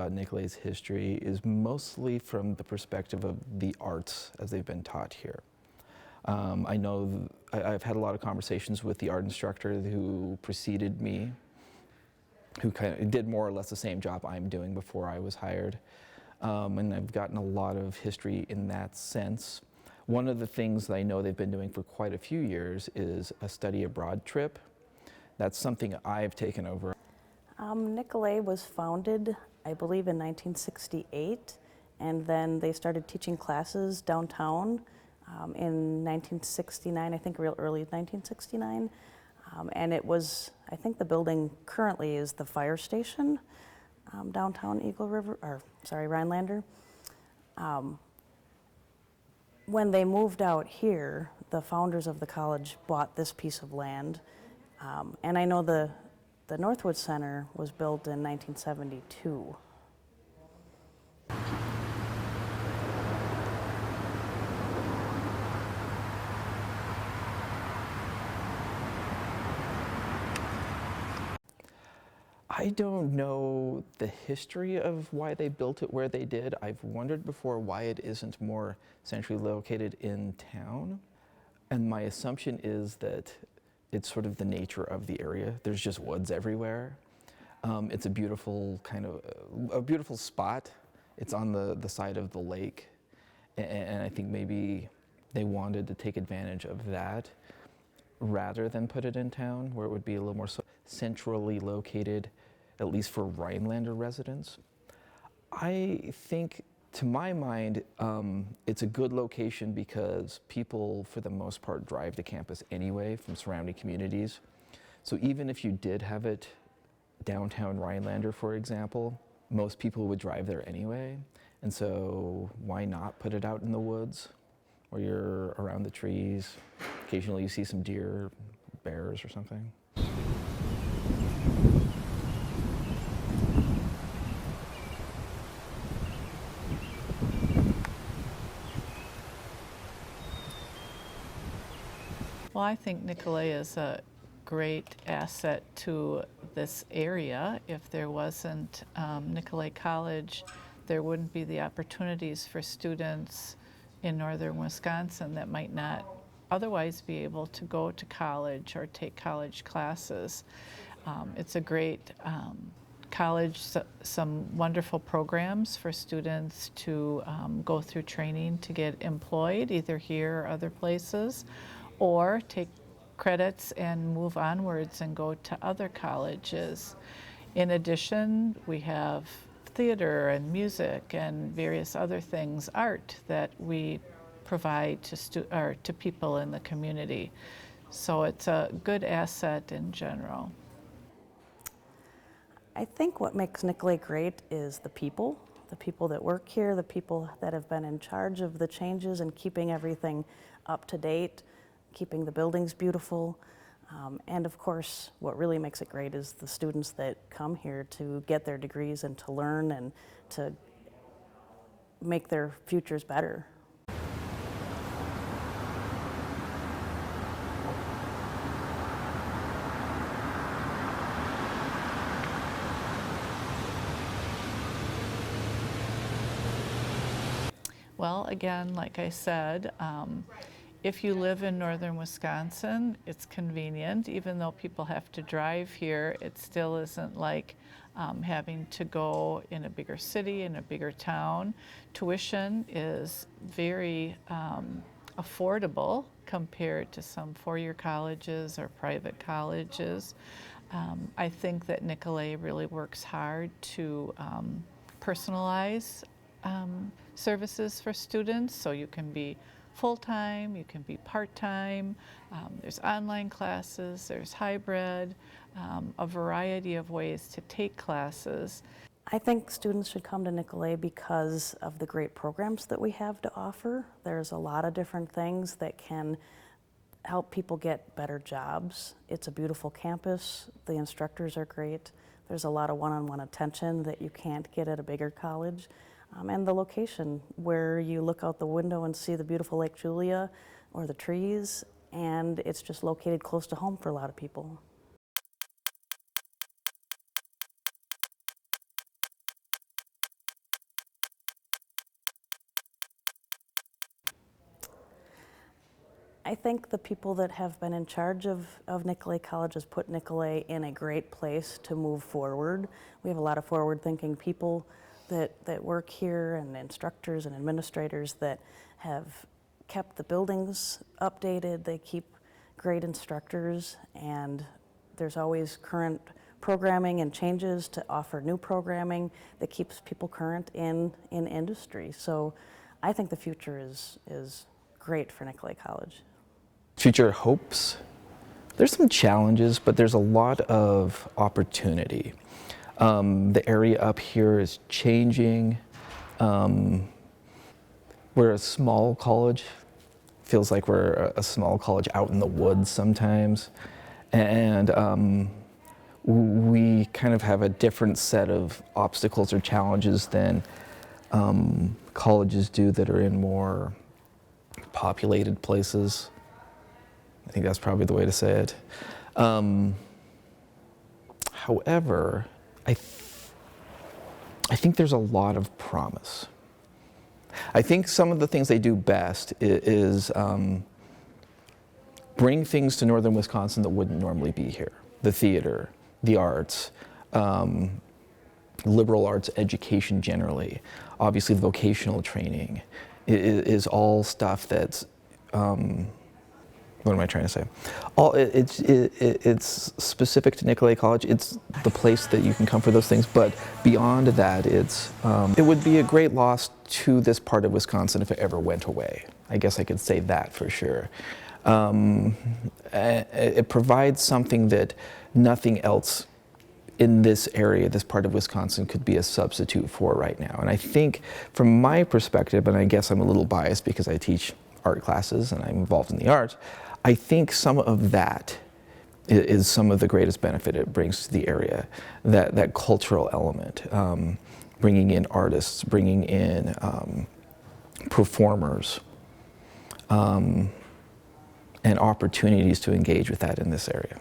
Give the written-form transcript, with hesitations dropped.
about Nicolet's history is mostly from the perspective of the arts as they've been taught here. I know I've had a lot of conversations with the art instructor who preceded me, who kind of did more or less the same job I'm doing before I was hired. And I've gotten a lot of history in that sense. One of the things that I know they've been doing for quite a few years is a study abroad trip. That's something I've taken over. Nicolet was founded, I believe, in 1968, and then they started teaching classes downtown in 1969, I think real early 1969. And it was, I think the building currently is the fire station downtown Rhinelander. When they moved out here, the founders of the college bought this piece of land. And I know the Northwood Center was built in 1972. I don't know the history of why they built it where they did. I've wondered before why it isn't more centrally located in town. And my assumption is that it's sort of the nature of the area. There's just woods everywhere. It's a beautiful a beautiful spot. It's on the side of the lake. And I think maybe they wanted to take advantage of that rather than put it in town where it would be a little more centrally located, at least for Rhinelander residents. I think, to my mind, it's a good location because people, for the most part, drive to campus anyway from surrounding communities. So even if you did have it downtown Rhinelander, for example, most people would drive there anyway. And so why not put it out in the woods where you're around the trees? Occasionally you see some deer, bears or something. Well, I think Nicolet is a great asset to this area. If there wasn't Nicolet College, there wouldn't be the opportunities for students in northern Wisconsin that might not otherwise be able to go to college or take college classes. It's a great college, some wonderful programs for students to go through training to get employed, either here or other places, or take credits and move onwards and go to other colleges. In addition, we have theater and music and various other things, art, that we provide to people in the community. So it's a good asset in general. I think what makes Nicolet great is the people that work here, the people that have been in charge of the changes and keeping everything up to date, keeping the buildings beautiful. And of course, what really makes it great is the students that come here to get their degrees and to learn and to make their futures better. Well, again, like I said, if you live in northern Wisconsin, it's convenient. Even though people have to drive here, it still isn't like having to go in a bigger city, in a bigger town. Tuition is very affordable compared to some four-year colleges or private colleges. I think that Nicolet really works hard to personalize services for students, so you can be full-time, you can be part-time, there's online classes, there's hybrid, a variety of ways to take classes. I think students should come to Nicolet because of the great programs that we have to offer. There's a lot of different things that can help people get better jobs. It's a beautiful campus, the instructors are great, there's a lot of one-on-one attention that you can't get at a bigger college. And the location where you look out the window and see the beautiful Lake Julia or the trees, and it's just located close to home for a lot of people. I think the people that have been in charge of Nicolet College has put Nicolet in a great place to move forward. We have a lot of forward-thinking people that work here, and instructors and administrators that have kept the buildings updated. They keep great instructors, and there's always current programming and changes to offer new programming that keeps people current in industry. So I think the future is great for Nicolet College. Future hopes. There's some challenges, but there's a lot of opportunity. The area up here is changing. We're a small college. Feels like we're a small college out in the woods sometimes. And we kind of have a different set of obstacles or challenges than colleges do that are in more populated places. I think that's probably the way to say it. However, I think there's a lot of promise. I think some of the things they do best is bring things to northern Wisconsin that wouldn't normally be here. The theater, the arts, liberal arts education generally, obviously vocational training is all stuff that's, what am I trying to say? It's specific to Nicolet College. It's the place that you can come for those things, but beyond that, it would be a great loss to this part of Wisconsin if it ever went away. I guess I could say that for sure. It provides something that nothing else in this area, this part of Wisconsin, could be a substitute for right now. And I think from my perspective, and I guess I'm a little biased because I teach art classes and I'm involved in the arts, I think some of that is some of the greatest benefit it brings to the area, that cultural element, bringing in artists, bringing in performers, and opportunities to engage with that in this area.